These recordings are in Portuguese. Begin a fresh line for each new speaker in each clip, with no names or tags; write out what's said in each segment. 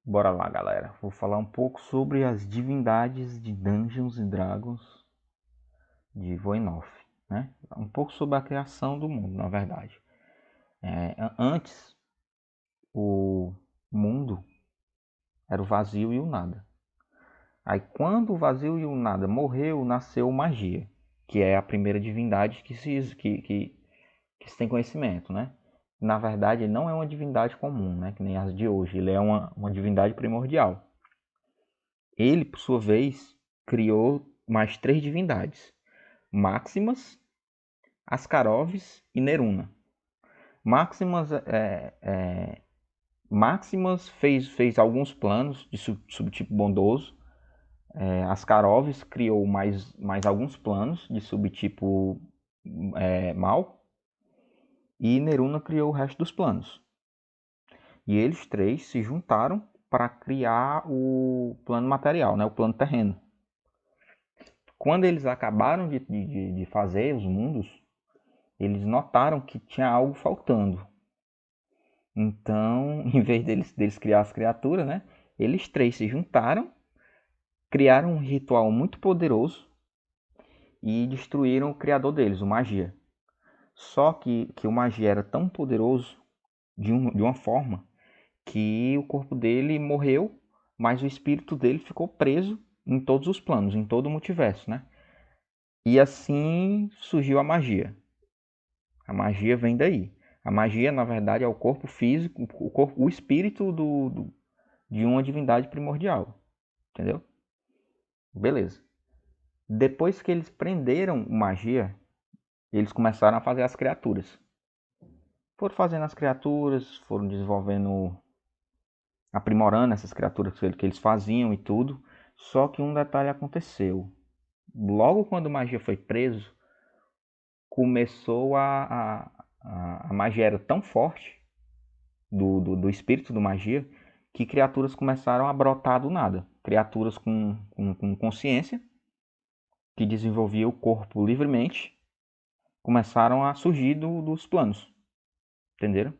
Bora lá, galera. Vou falar um pouco sobre as divindades de Dungeons and Dragons de Voinoth, né? Um pouco sobre a criação do mundo, na verdade. Antes, o mundo era o vazio e o nada. Aí, quando o vazio e o nada morreu, nasceu magia, que é a primeira divindade que se tem conhecimento, né? Na verdade, ele não é uma divindade comum, né? Que nem as de hoje. Ele é uma divindade primordial. Ele, por sua vez, criou mais três divindades: Maximas, Ascaroves e Neruna. Maximas, Maximas fez alguns planos de subtipo bondoso. Ascaroves criou mais alguns planos de subtipo mal. E Neruna criou o resto dos planos. E eles três se juntaram para criar o plano material, né? O plano terreno. Quando eles acabaram de fazer os mundos, eles notaram que tinha algo faltando. Então, em vez deles criar as criaturas, né? Eles três se juntaram, criaram um ritual muito poderoso e destruíram o criador deles, o Magia. Só que o Magia era tão poderoso de uma forma que o corpo dele morreu, mas o espírito dele ficou preso em todos os planos, em todo o multiverso, né? E assim surgiu a magia. A magia vem daí. A magia, na verdade, é o corpo físico, o espírito de uma divindade primordial. Entendeu? Beleza. Depois que eles prenderam magia, eles começaram a fazer as criaturas. Foram fazendo as criaturas, foram desenvolvendo, aprimorando essas criaturas que eles faziam e tudo. Só que um detalhe aconteceu. Logo quando o magia foi preso, começou a magia era tão forte do espírito do magia que criaturas começaram a brotar do nada. Criaturas com consciência, que desenvolviam o corpo livremente, começaram a surgir dos planos. Entenderam?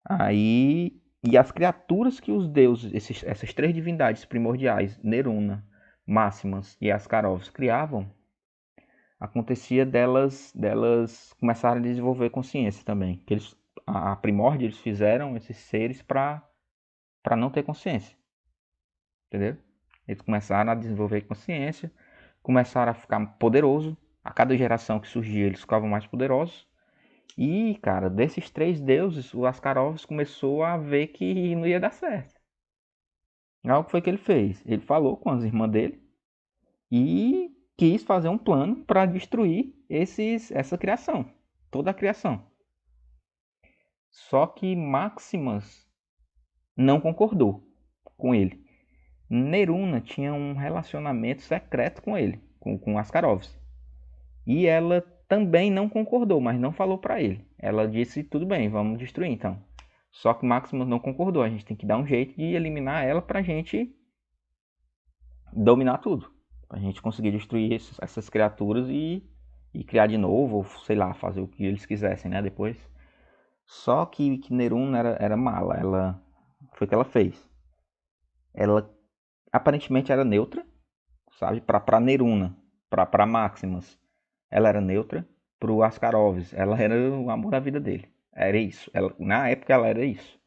Aí, e as criaturas que os deuses, essas três divindades primordiais, Neruna, Máximas e Ascarovs, criavam, acontecia delas começarem a desenvolver consciência também. Que eles, a primórdia, eles fizeram esses seres para não ter consciência. Entendeu? Eles começaram a desenvolver consciência, começaram a ficar poderoso. A cada geração que surgia, eles ficavam mais poderosos. E, cara, desses três deuses, o Ascarovs começou a ver que não ia dar certo. Algo foi que ele fez. Ele falou com as irmãs dele e quis fazer um plano para destruir essa criação, toda a criação. Só que Maximas não concordou com ele. Neruna tinha um relacionamento secreto com ele, com Ascarovs. E ela também não concordou, mas não falou para ele. Ela disse: tudo bem, vamos destruir então. Só que Maximus não concordou. A gente tem que dar um jeito de eliminar ela pra gente dominar tudo. Pra gente conseguir destruir essas criaturas e criar de novo, ou sei lá, fazer o que eles quisessem, né? Depois. Só que Neruna era mala. Ela foi o que ela fez. Ela aparentemente era neutra, sabe? Pra Neruna, pra Maximus, ela era neutra. Pro Ascarovs, ela era o amor da vida dele. Era isso. Na época ela era isso.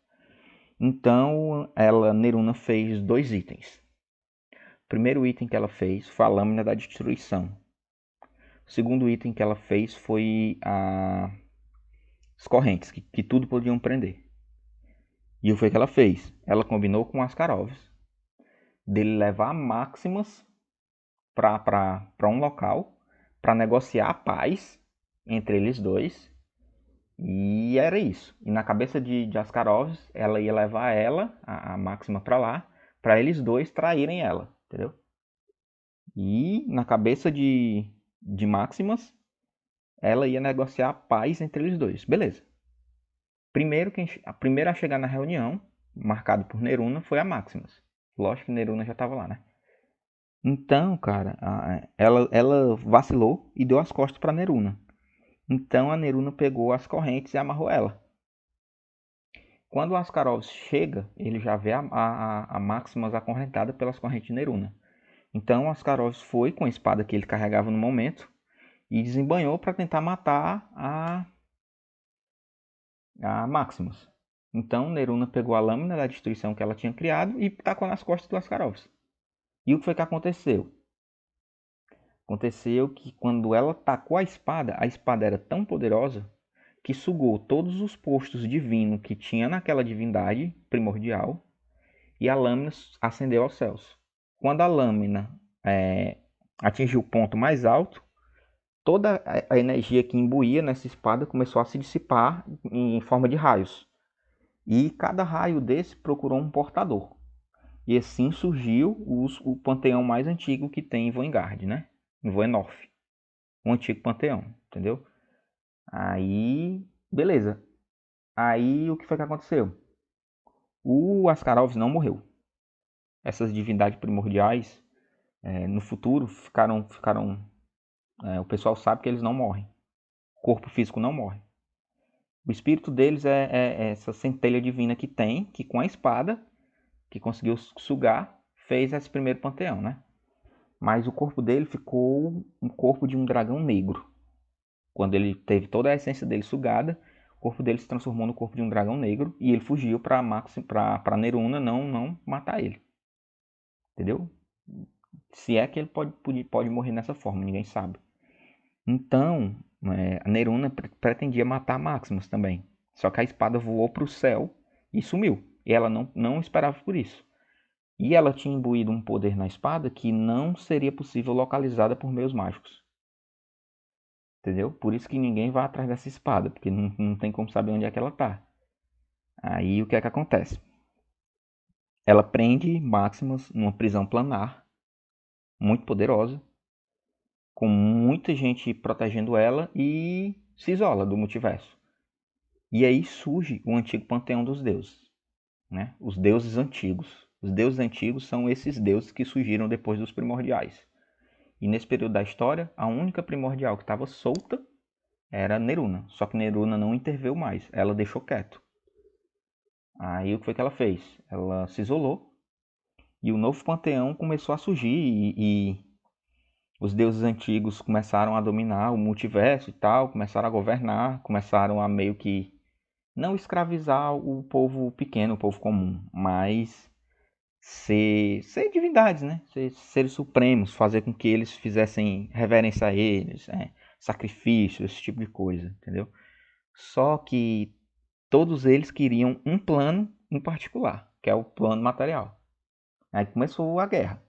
Então, Neruna fez dois itens. O primeiro item que ela fez foi a lâmina da destruição. O segundo item que ela fez foi as correntes, que tudo podiam prender. E o que foi que ela fez? Ela combinou com Ascarovs dele levar Maximus para um local para negociar a paz entre eles dois. E era isso. E na cabeça de Ascarovs, ela ia levar a Máxima para lá, para eles dois traírem ela, entendeu? E na cabeça de Maximas, ela ia negociar a paz entre eles dois. Beleza. A primeira a chegar na reunião, marcado por Neruna, foi a Maximus. Lógico que Neruna já estava lá, né? Então, cara, ela vacilou e deu as costas para Neruna. Então a Neruna pegou as correntes e amarrou ela. Quando o Askarov chega, ele já vê a Maximus acorrentada pelas correntes de Neruna. Então o Askarov foi com a espada que ele carregava no momento e desembanhou para tentar matar a Maximus. Então Neruna pegou a lâmina da destruição que ela tinha criado e tacou nas costas do Askarov. E o que foi que aconteceu? Aconteceu que quando ela tacou a espada era tão poderosa que sugou todos os postos divinos que tinha naquela divindade primordial e a lâmina ascendeu aos céus. Quando a lâmina atingiu o ponto mais alto, toda a energia que imbuía nessa espada começou a se dissipar em forma de raios. E cada raio desse procurou um portador. E assim surgiu o panteão mais antigo que tem em Voengard, né? Em Voenorth. O antigo panteão, entendeu? Aí, beleza. Aí o que foi que aconteceu? O Ascarovs não morreu. Essas divindades primordiais, no futuro, ficaram o pessoal sabe que eles não morrem. O corpo físico não morre. O espírito deles é essa centelha divina que tem, que com a espada, que conseguiu sugar, fez esse primeiro panteão, né? Mas o corpo dele ficou um corpo de um dragão negro. Quando ele teve toda a essência dele sugada, o corpo dele se transformou no corpo de um dragão negro e ele fugiu para Neruna não matar ele. Entendeu? Se é que ele pode morrer dessa forma, ninguém sabe. Então, a Neruna pretendia matar Maximus também. Só que a espada voou para o céu e sumiu. E ela não esperava por isso. E ela tinha imbuído um poder na espada que não seria possível localizada por meios mágicos. Entendeu? Por isso que ninguém vai atrás dessa espada, porque não tem como saber onde é que ela está. Aí o que é que acontece? Ela prende Maximus numa prisão planar, muito poderosa, com muita gente protegendo ela e se isola do multiverso. E aí surge o antigo panteão dos deuses, né? Os deuses antigos. Os deuses antigos são esses deuses que surgiram depois dos primordiais. E nesse período da história, a única primordial que estava solta era Neruna. Só que Neruna não interveio mais, ela deixou quieto. Aí o que foi que ela fez? Ela se isolou e o novo panteão começou a surgir e os deuses antigos começaram a dominar o multiverso e tal, começaram a governar, começaram a meio que não escravizar o povo pequeno, o povo comum, mas ser divindades, né? Ser seres supremos, fazer com que eles fizessem reverência a eles, sacrifícios, esse tipo de coisa, entendeu? Só que todos eles queriam um plano em particular, que é o plano material. Aí começou a guerra.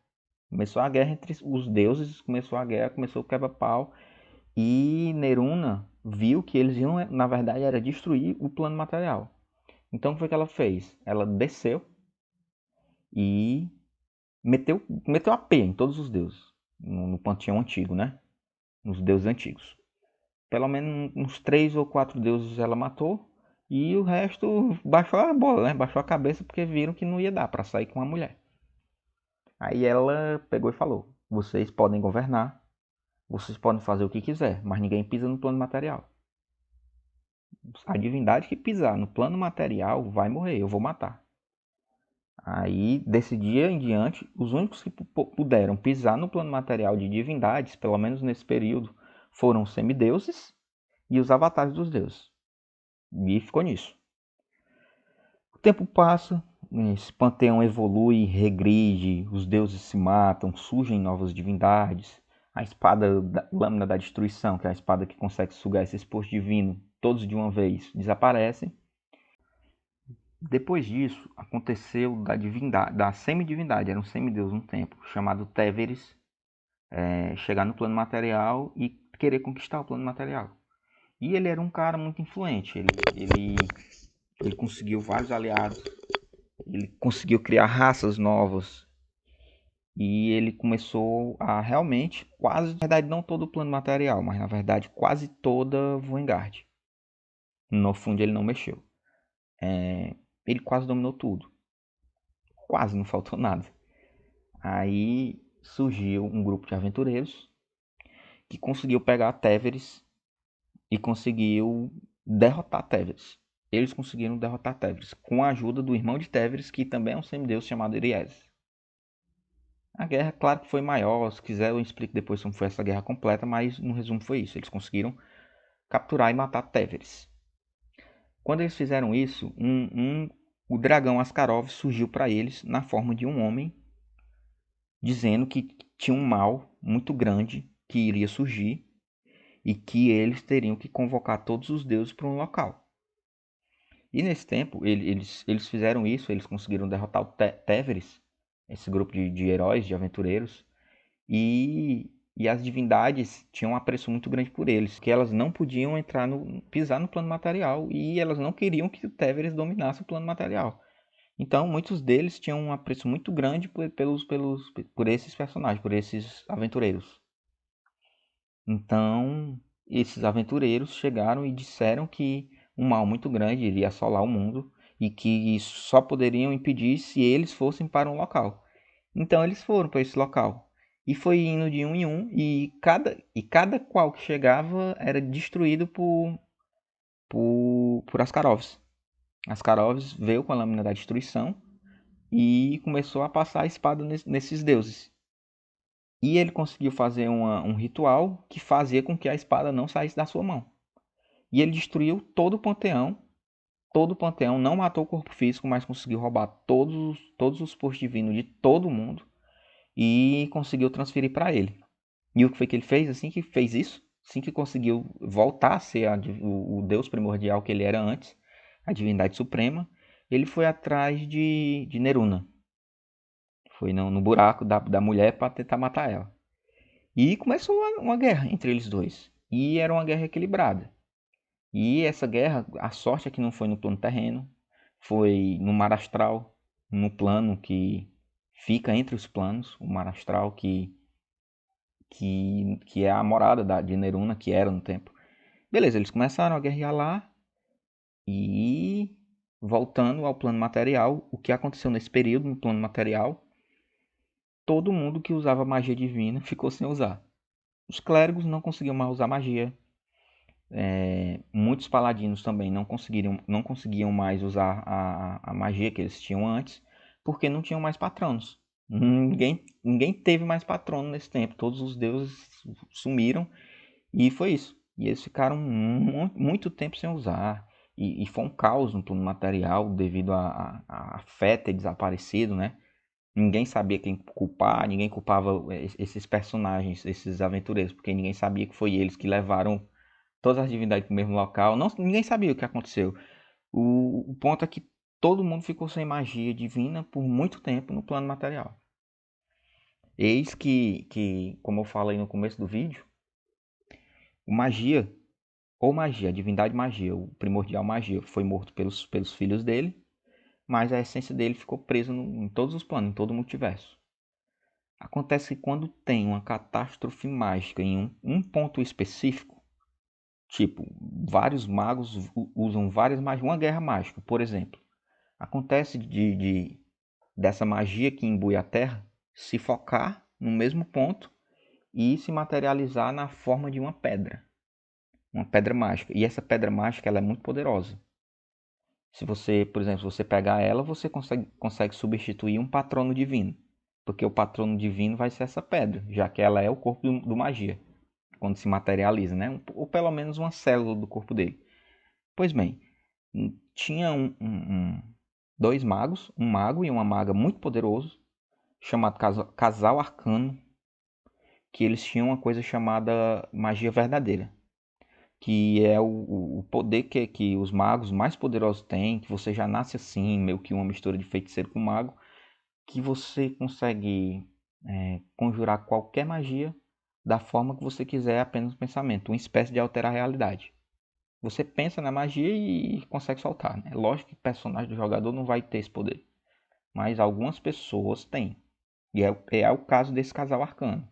Começou a guerra entre os deuses, começou a guerra, começou o quebra-pau. E Neruna viu que eles iam, na verdade, era destruir o plano material. Então o que foi que ela fez? Ela desceu e meteu a pé em todos os deuses. No panteão antigo, né? Nos deuses antigos. Pelo menos uns 3 ou 4 deuses ela matou. E o resto baixou a bola, né? Baixou a cabeça porque viram que não ia dar para sair com uma mulher. Aí ela pegou e falou: vocês podem governar, vocês podem fazer o que quiser, mas ninguém pisa no plano material. A divindade que pisar no plano material vai morrer, eu vou matar. Aí, desse dia em diante, os únicos que puderam pisar no plano material de divindades, pelo menos nesse período, foram os semideuses e os avatares dos deuses. E ficou nisso. O tempo passa, esse panteão evolui, regride, os deuses se matam, surgem novas divindades. A espada lâmina da destruição, que é a espada que consegue sugar esse esposo divino, todos de uma vez, desaparecem. Depois disso, aconteceu da divindade, da semidivindade, era um semideus um tempo, chamado Téveres, chegar no plano material e querer conquistar o plano material. E ele era um cara muito influente, ele conseguiu vários aliados, ele conseguiu criar raças novas, e ele começou a realmente, quase, na verdade não todo o plano material, mas na verdade quase toda Voengard. No fundo ele não mexeu. Ele quase dominou tudo. Quase, não faltou nada. Aí surgiu um grupo de aventureiros que conseguiu pegar Téveres e conseguiu derrotar Téveres. eles conseguiram derrotar Téveres, com a ajuda do irmão de Téveres, que também é um semideus chamado Eries. A guerra, claro que foi maior, se quiser eu explico depois como foi essa guerra completa, mas no resumo foi isso, eles conseguiram capturar e matar Téveres. Quando eles fizeram isso, o dragão Askarov surgiu para eles na forma de um homem, dizendo que tinha um mal muito grande que iria surgir e que eles teriam que convocar todos os deuses para um local. E nesse tempo, eles fizeram isso, eles conseguiram derrotar o Téveres, esse grupo de heróis, de aventureiros, e as divindades tinham um apreço muito grande por eles, que elas não podiam pisar no plano material e elas não queriam que o Téveres dominasse o plano material. Então, muitos deles tinham um apreço muito grande por esses personagens, por esses aventureiros. Então, esses aventureiros chegaram e disseram que um mal muito grande iria assolar o mundo e que só poderiam impedir se eles fossem para um local. Então, eles foram para esse local. E foi indo de um em um, e cada qual que chegava era destruído por Ascarovs. Ascarovs veio com a lâmina da destruição e começou a passar a espada nesses deuses. E ele conseguiu fazer um ritual que fazia com que a espada não saísse da sua mão. E ele destruiu todo o panteão. Todo o panteão, não matou o corpo físico, mas conseguiu roubar todos os postos divinos de todo mundo. E conseguiu transferir para ele. E o que foi que ele fez? Assim que fez isso, assim que conseguiu voltar a ser o deus primordial que ele era antes, a divindade suprema, ele foi atrás de Neruna. Foi no buraco da mulher para tentar matar ela. E começou uma guerra entre eles dois. E era uma guerra equilibrada. E essa guerra, a sorte é que não foi no plano terreno, foi no mar astral, no plano que fica entre os planos, o mar astral que é a morada de Neruna, que era no tempo. Beleza, eles começaram a guerrear lá e voltando ao plano material, o que aconteceu nesse período no plano material, todo mundo que usava magia divina ficou sem usar. Os clérigos não conseguiam mais usar magia. Muitos paladinos também não conseguiam mais usar a magia que eles tinham antes, porque não tinham mais patronos. Ninguém teve mais patrono nesse tempo. Todos os deuses sumiram e foi isso. E eles ficaram muito tempo sem usar. E foi um caos no plano material devido a fé ter desaparecido, né? Ninguém sabia quem culpar, ninguém culpava esses personagens, esses aventureiros, porque ninguém sabia que foi eles que levaram todas as divindades para o mesmo local. Não, ninguém sabia o que aconteceu. O ponto é que todo mundo ficou sem magia divina por muito tempo no plano material. Eis que como eu falei no começo do vídeo, o magia, ou magia, a divindade magia, o primordial magia, foi morto pelos filhos dele, mas a essência dele ficou presa em todos os planos, em todo o multiverso. Acontece que quando tem uma catástrofe mágica em um ponto específico, tipo, vários magos usam várias magias, uma guerra mágica, por exemplo. Acontece dessa magia que imbui a Terra se focar no mesmo ponto e se materializar na forma de uma pedra mágica. E essa pedra mágica ela é muito poderosa. Se você, por exemplo, se você pegar ela, você consegue substituir um patrono divino. Porque o patrono divino vai ser essa pedra, já que ela é o corpo do magia, quando se materializa, né? Ou pelo menos uma célula do corpo dele. Pois bem, tinha dois magos, um mago e uma maga muito poderosos, chamado Casal Arcano, que eles tinham uma coisa chamada magia verdadeira, que é o poder que os magos mais poderosos têm, que você já nasce assim, meio que uma mistura de feiticeiro com mago, que você consegue conjurar qualquer magia da forma que você quiser apenas no pensamento, uma espécie de alterar a realidade. Você pensa na magia e consegue soltar, né? Lógico que o personagem do jogador não vai ter esse poder, mas algumas pessoas têm. E é o caso desse casal arcano.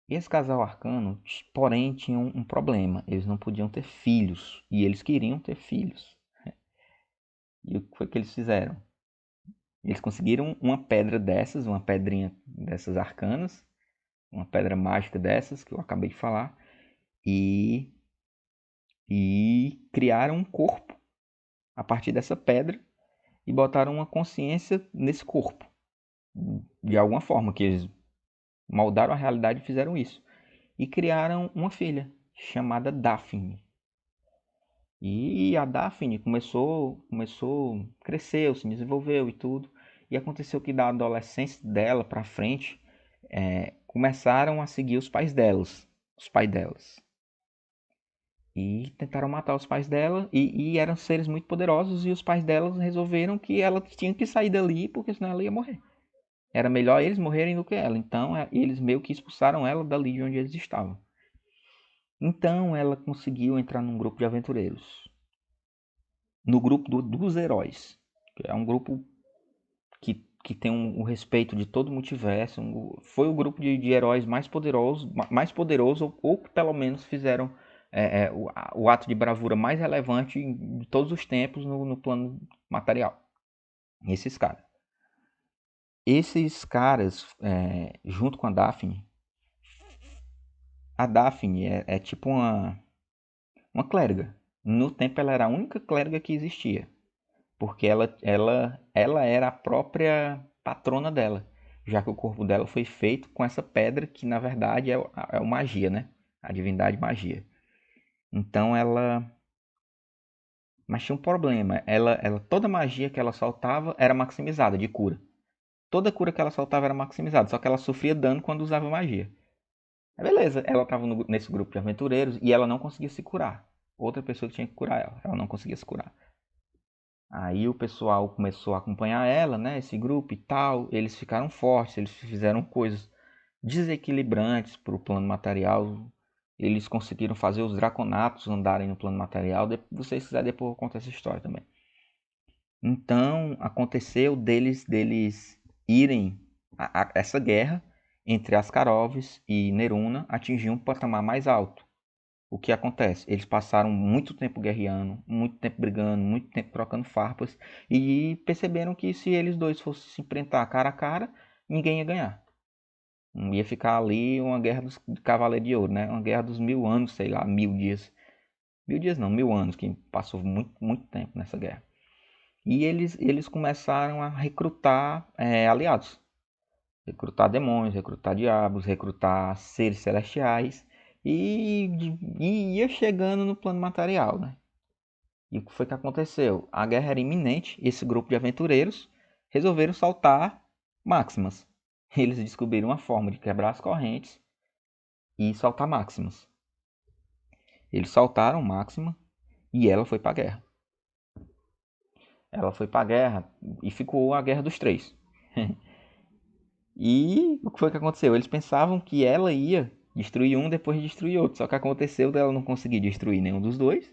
E esse casal arcano, porém, tinha um problema. Eles não podiam ter filhos. E eles queriam ter filhos. E o que foi que eles fizeram? Eles conseguiram uma pedra dessas, uma pedrinha dessas arcanas, uma pedra mágica dessas, que eu acabei de falar, e criaram um corpo a partir dessa pedra e botaram uma consciência nesse corpo. De alguma forma, que eles moldaram a realidade e fizeram isso. E criaram uma filha chamada Daphne. E a Daphne cresceu, se desenvolveu e tudo. E aconteceu que da adolescência dela para frente, começaram a seguir os pais delas. E tentaram matar os pais dela. E eram seres muito poderosos. E os pais delas resolveram que ela tinha que sair dali, porque senão ela ia morrer. Era melhor eles morrerem do que ela. Então eles meio que expulsaram ela dali de onde eles estavam. Então ela conseguiu entrar num grupo de aventureiros. No grupo dos heróis. Que é um grupo que tem o respeito de todo o multiverso. Foi o grupo de heróis mais poderoso, ou que pelo menos fizeram o ato de bravura mais relevante de todos os tempos no plano material. Esses caras, junto com a Daphne é tipo uma clériga. No tempo ela era a única clériga que existia. Porque ela era a própria patrona dela. Já que o corpo dela foi feito com essa pedra que na verdade é o magia, né? A divindade magia. Então ela... Mas tinha um problema. Toda magia que ela soltava era maximizada de cura. Toda cura que ela soltava era maximizada. Só que ela sofria dano quando usava magia. Beleza, ela estava nesse grupo de aventureiros e ela não conseguia se curar. Outra pessoa tinha que curar ela. Ela não conseguia se curar. Aí o pessoal começou a acompanhar ela, né? Esse grupo e tal. Eles ficaram fortes, eles fizeram coisas desequilibrantes para o plano material. Eles conseguiram fazer os draconatos andarem no plano material. Se vocês quiserem, depois eu conto essa história também. Então aconteceu deles irem a essa guerra entre Ascaroves e Neruna atingir um patamar mais alto. O que acontece? Eles passaram muito tempo guerreando, muito tempo brigando, muito tempo trocando farpas e perceberam que se eles dois fossem se enfrentar cara a cara, ninguém ia ganhar. Ia ficar ali uma guerra dos Cavaleiros de Ouro, né? Uma guerra dos 1000 anos, sei lá, 1000 dias. 1000 dias não, 1000 anos, que passou muito, muito tempo nessa guerra. E eles começaram a recrutar aliados. Recrutar demônios, recrutar diabos, recrutar seres celestiais. E ia chegando no plano material, né? E o que foi que aconteceu? A guerra era iminente. Esse grupo de aventureiros resolveram saltar máximas. Eles descobriram uma forma de quebrar as correntes e saltar máximas. Eles saltaram máxima e ela foi para a guerra. Ela foi para a guerra e ficou a guerra dos três. E o que foi que aconteceu? Eles pensavam que ela ia destruir um depois de destruir outro. Só que aconteceu dela não conseguir destruir nenhum dos dois.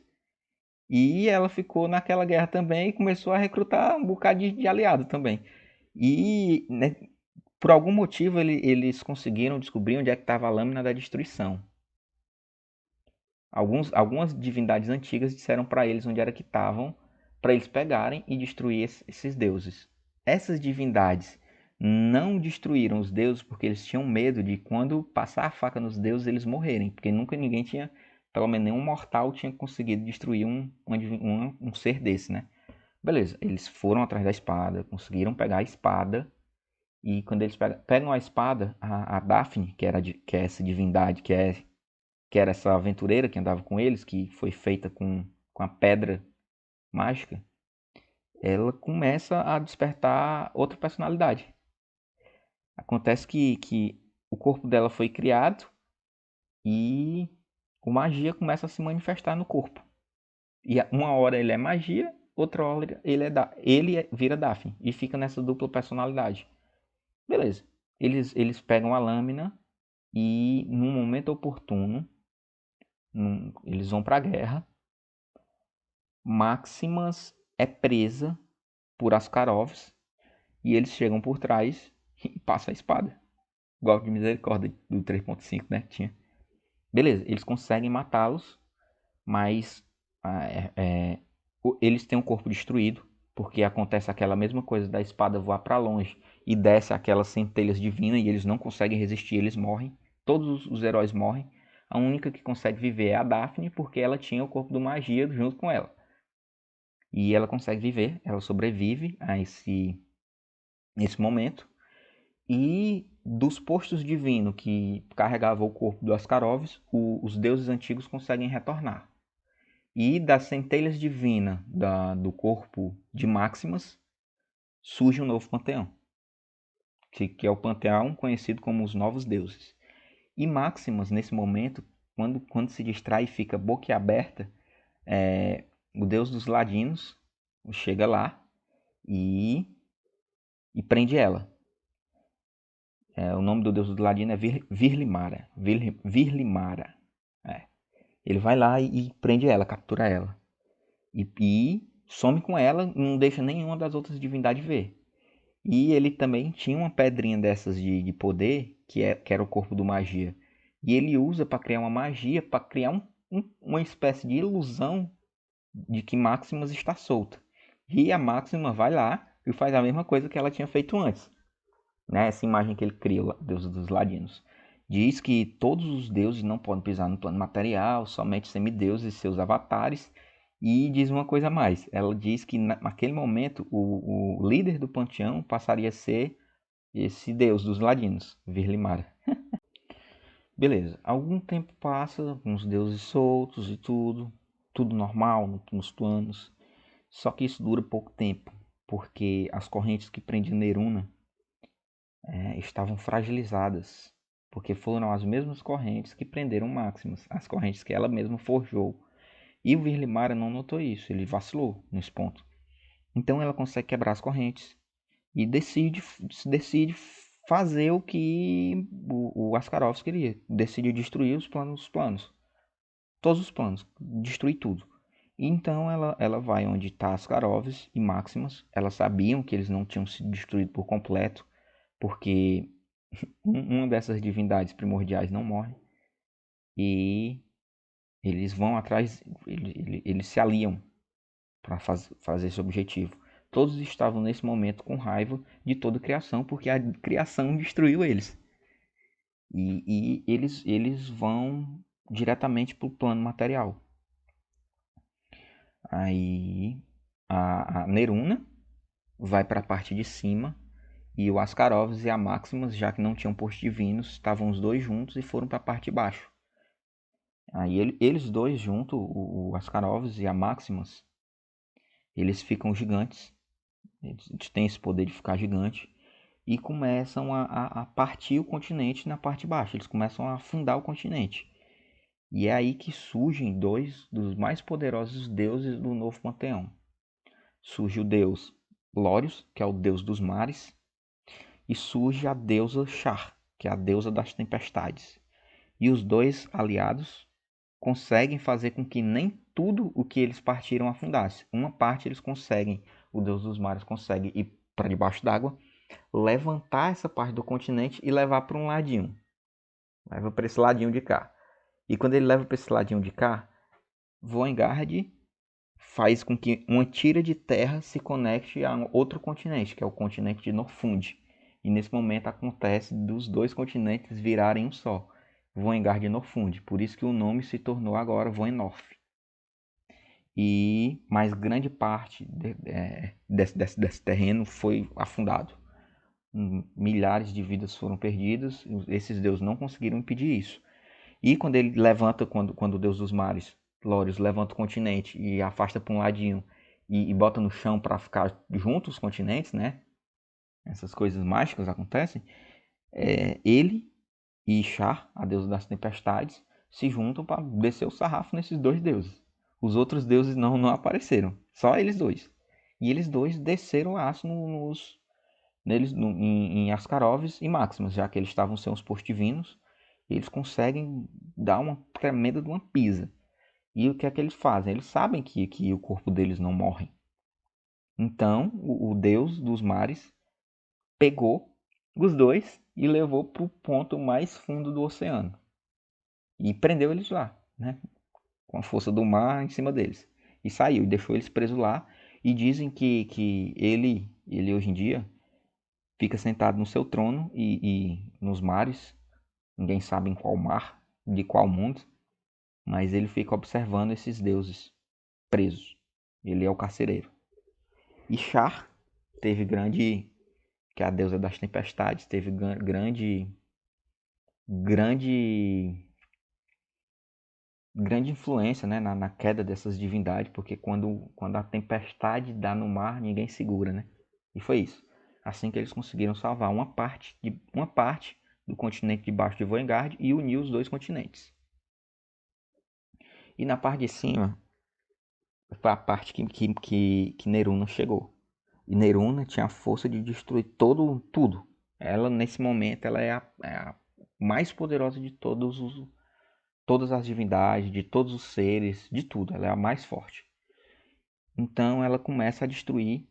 E ela ficou naquela guerra também e começou a recrutar um bocado de aliado também. E, né, por algum motivo eles conseguiram descobrir onde é que estava a lâmina da destruição. Algumas divindades antigas disseram para eles onde era que estavam, para eles pegarem e destruir esses deuses. Essas divindades não destruíram os deuses porque eles tinham medo de quando passar a faca nos deuses eles morrerem, porque nunca ninguém tinha, pelo menos nenhum mortal tinha conseguido destruir um ser desse, né? Beleza, eles foram atrás da espada, conseguiram pegar a espada, e quando eles pegam a espada, a Daphne, que é essa divindade, que era essa aventureira que andava com eles, que foi feita com a pedra mágica, ela começa a despertar outra personalidade. Acontece que o corpo dela foi criado e a magia começa a se manifestar no corpo. E uma hora ele é magia, outra hora ele vira Daphne e fica nessa dupla personalidade. Beleza. Eles pegam a lâmina e, num momento oportuno, eles vão para a guerra. Maximus é presa por Ascarovs e eles chegam por trás e passam a espada. Igual de misericórdia do 3.5, né? Tinha. Beleza, eles conseguem matá-los, mas eles têm o corpo destruído, porque acontece aquela mesma coisa da espada voar para longe e desce aquelas centelhas divinas e eles não conseguem resistir, eles morrem. Todos os heróis morrem. A única que consegue viver é a Daphne, porque ela tinha o corpo do magia junto com ela. E ela consegue viver, ela sobrevive a esse momento. E dos postos divinos que carregava o corpo do Ascaroves, os deuses antigos conseguem retornar. E das centelhas divinas do corpo de Máximas surge um novo panteão, que é o panteão conhecido como os Novos Deuses. E Máximas, nesse momento, quando se distrai e fica boquiaberta, o deus dos ladinos chega lá e prende ela. O nome do deus dos ladinos é Virlimara. Virlimara. Ele vai lá e prende ela, captura ela. E some com ela, não deixa nenhuma das outras divindades ver. E ele também tinha uma pedrinha dessas de poder, que era o corpo do magia. E ele usa para criar uma magia, para criar uma espécie de ilusão de que Maximus está solta. E a Máxima vai lá e faz a mesma coisa que ela tinha feito antes. Né? Essa imagem que ele cria, o deus dos ladinos. Diz que todos os deuses não podem pisar no plano material, somente semideuses e seus avatares. E diz uma coisa a mais. Ela diz que naquele momento o líder do panteão passaria a ser esse deus dos ladinos, Virlimara. Beleza. Algum tempo passa, uns deuses soltos e tudo normal nos planos. Só que isso dura pouco tempo, porque as correntes que prendiam Neruna estavam fragilizadas, porque foram as mesmas correntes que prenderam Maximus, as correntes que ela mesma forjou. E o Virlimara não notou isso, ele vacilou nesse ponto. Então ela consegue quebrar as correntes e decide fazer o que o Ascaroves queria. Decide destruir os planos. Todos os planos. Destruir tudo. Então ela vai onde está Ascaroves e Maximus. Elas sabiam que eles não tinham sido destruídos por completo, porque uma dessas divindades primordiais não morre. E eles vão atrás, eles se aliam para fazer esse objetivo. Todos estavam nesse momento com raiva de toda a criação, porque a criação destruiu eles. E eles vão diretamente para o plano material. Aí a Neruna vai para a parte de cima e o Ascaroves e a Maximus, já que não tinham postos divinos, estavam os dois juntos e foram para a parte de baixo. Aí eles dois juntos, o Ascaroves e a Maximus, eles ficam gigantes. Eles têm esse poder de ficar gigante e começam a partir o continente na parte de baixo. Eles começam a afundar o continente. E é aí que surgem dois dos mais poderosos deuses do novo panteão. Surge o deus Lórios, que é o deus dos mares, e surge a deusa Char, que é a deusa das tempestades. E os dois aliados conseguem fazer com que nem tudo o que eles partiram afundasse. Uma parte eles conseguem, o deus dos mares consegue ir para debaixo d'água, levantar essa parte do continente e levar para um ladinho. Leva para esse ladinho de cá. E quando ele leva para esse ladinho de cá, Voengard faz com que uma tira de terra se conecte a outro continente, que é o continente de Norfund. E nesse momento acontece dos dois continentes virarem um só, Voengard e Norfund. Por isso que o nome se tornou agora Voenorf. E mais grande parte desse terreno foi afundado. Milhares de vidas foram perdidas. Esses deuses não conseguiram impedir isso. E quando ele levanta, quando o deus dos mares, Lórios, levanta o continente e afasta para um ladinho e bota no chão para ficar junto os continentes, né? Essas coisas mágicas acontecem. Ele e Char, a deusa das tempestades, se juntam para descer o sarrafo nesses dois deuses. Os outros deuses não apareceram, só eles dois. E eles dois desceram o aço em Ascaroves e Maximus, já que eles estavam sem os postos divinos. Eles conseguem dar uma tremenda de uma pisa. E o que é que eles fazem? Eles sabem que o corpo deles não morre. Então, o deus dos mares pegou os dois e levou para o ponto mais fundo do oceano. E prendeu eles lá, né? Com a força do mar em cima deles. E saiu, e deixou eles presos lá. E dizem que ele hoje em dia fica sentado no seu trono e nos mares. Ninguém sabe em qual mar, de qual mundo. Mas ele fica observando esses deuses presos. Ele é o carcereiro. E Shar teve grande, que é a deusa das tempestades, teve grande influência, né, na queda dessas divindades, porque quando a tempestade dá no mar, ninguém segura, né? E foi isso. Assim que eles conseguiram salvar uma parte do continente debaixo de Voengard e unir os dois continentes. E na parte de cima foi a parte que Neruna chegou. E Neruna tinha a força de destruir tudo. Ela, nesse momento, ela é a mais poderosa de todas as divindades, de todos os seres, de tudo. Ela é a mais forte. Então ela começa a destruir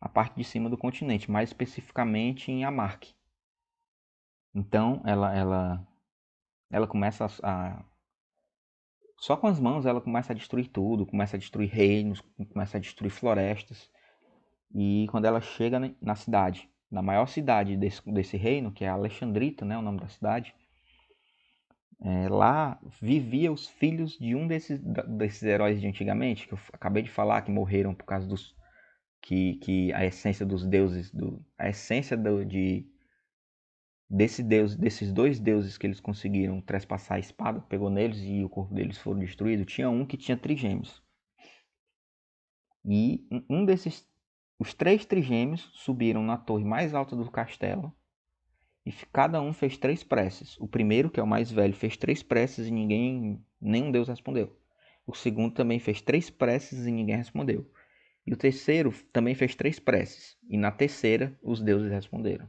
a parte de cima do continente, mais especificamente em Amark. Então ela começa só com as mãos ela começa a destruir tudo, começa a destruir reinos, começa a destruir florestas. E quando ela chega na cidade, na maior cidade desse reino, que é Alexandrita, né, o nome da cidade, lá vivia os filhos de um desses heróis de antigamente, que eu acabei de falar, que morreram por causa que a essência dos deuses, a essência desses dois deuses que eles conseguiram trespassar a espada, pegou neles e o corpo deles foram destruído. Tinha um que tinha trigêmeos. E os 3 trigêmeos subiram na torre mais alta do castelo e cada um fez 3 preces. O primeiro, que é o mais velho, fez 3 preces e nenhum deus respondeu. O segundo também fez 3 preces e ninguém respondeu. E o terceiro também fez 3 preces. E na terceira, os deuses responderam.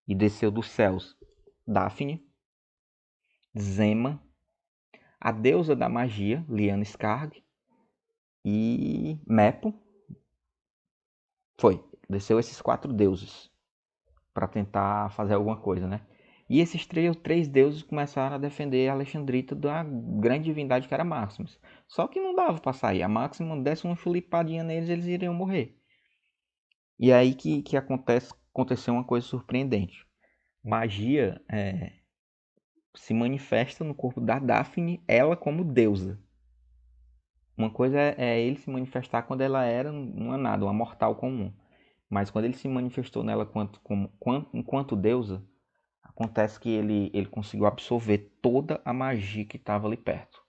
E desceu dos céus Daphne, Zema, a deusa da magia, Lyanna Skarg, e Mepo. Desceu esses 4 deuses para tentar fazer alguma coisa, né? E esses três deuses começaram a defender Alexandrita da grande divindade que era Maximus. Só que não dava para sair. A Maximus desse uma chulipadinha neles, eles iriam morrer. E aí que aconteceu uma coisa surpreendente. Magia se manifesta no corpo da Daphne, ela como deusa. Uma coisa é ele se manifestar quando ela era uma nada, uma mortal comum. Mas quando ele se manifestou nela enquanto deusa, acontece que ele conseguiu absorver toda a magia que estava ali perto.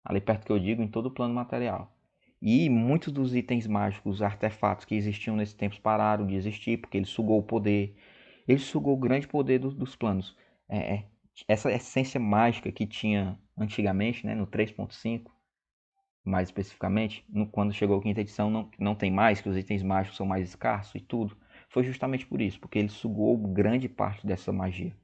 Ali perto que eu digo, em todo o plano material. E muitos dos itens mágicos, artefatos que existiam nesses tempos pararam de existir, porque ele sugou o poder. Ele sugou o grande poder dos planos. Essa essência mágica que tinha antigamente, né, no 3.5, mais especificamente, quando chegou a quinta edição, não tem mais, que os itens mágicos são mais escassos e tudo. Foi justamente por isso, porque ele sugou grande parte dessa magia.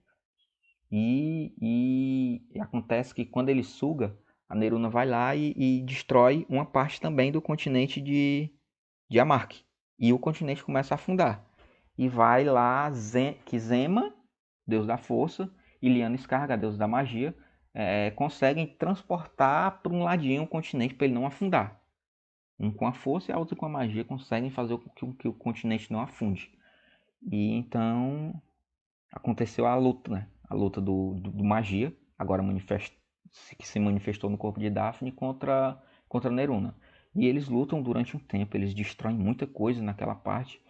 E acontece que quando ele suga, a Neruna vai lá e destrói uma parte também do continente de Amark. E o continente começa a afundar. E vai lá que Zema, deus da força, e Lyanna Skarga, deus da magia, conseguem transportar para um ladinho o continente para ele não afundar. Um com a força e a outra com a magia conseguem fazer com que o continente não afunde. E então aconteceu a luta, né? A luta do magia, agora que se manifestou no corpo de Daphne contra Neruna. E eles lutam durante um tempo, eles destroem muita coisa naquela parte,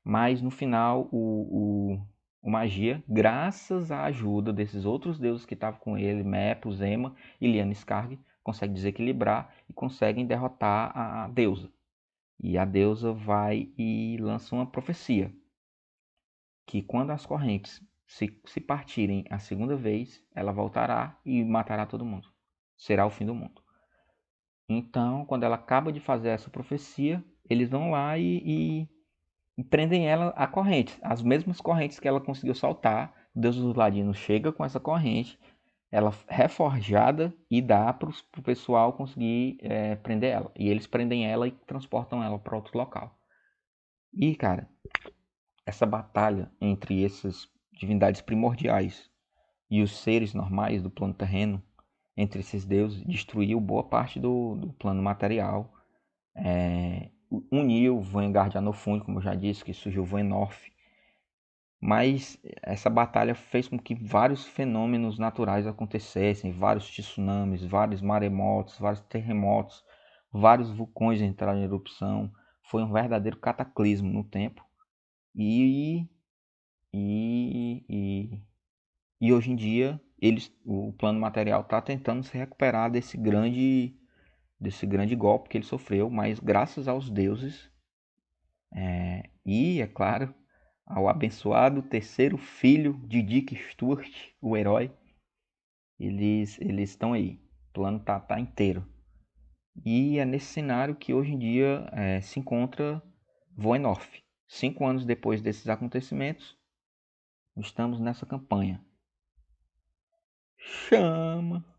mas no final o magia, graças à ajuda desses outros deuses que estavam com ele, Mepo, Zema e Lyanna Skarg, consegue desequilibrar e conseguem derrotar a deusa. E a deusa vai e lança uma profecia que quando as correntes se partirem a segunda vez, ela voltará e matará todo mundo. Será o fim do mundo. Então, quando ela acaba de fazer essa profecia, eles vão lá e prendem ela a correntes. As mesmas correntes que ela conseguiu soltar, o Deus dos Ladinos chega com essa corrente, ela reforjada e dá para o pessoal conseguir prender ela. E eles prendem ela e transportam ela para outro local. E, cara, essa batalha entre essas divindades primordiais e os seres normais do plano terreno, entre esses deuses, destruiu boa parte do plano material. Uniu Vanguard e Anofund, como eu já disse, que surgiu Vanorf. Mas essa batalha fez com que vários fenômenos naturais acontecessem, vários tsunamis, vários maremotos, vários terremotos, vários vulcões entraram em erupção, foi um verdadeiro cataclismo no tempo. E, e, e, e hoje em dia o plano material está tentando se recuperar desse grande golpe que ele sofreu, mas graças aos deuses e, é claro, ao abençoado terceiro filho de Dick Stewart, o herói, eles estão aí. O plano tá inteiro. E é nesse cenário que hoje em dia se encontra Voenorf. 5 anos depois desses acontecimentos, estamos nessa campanha. Chama!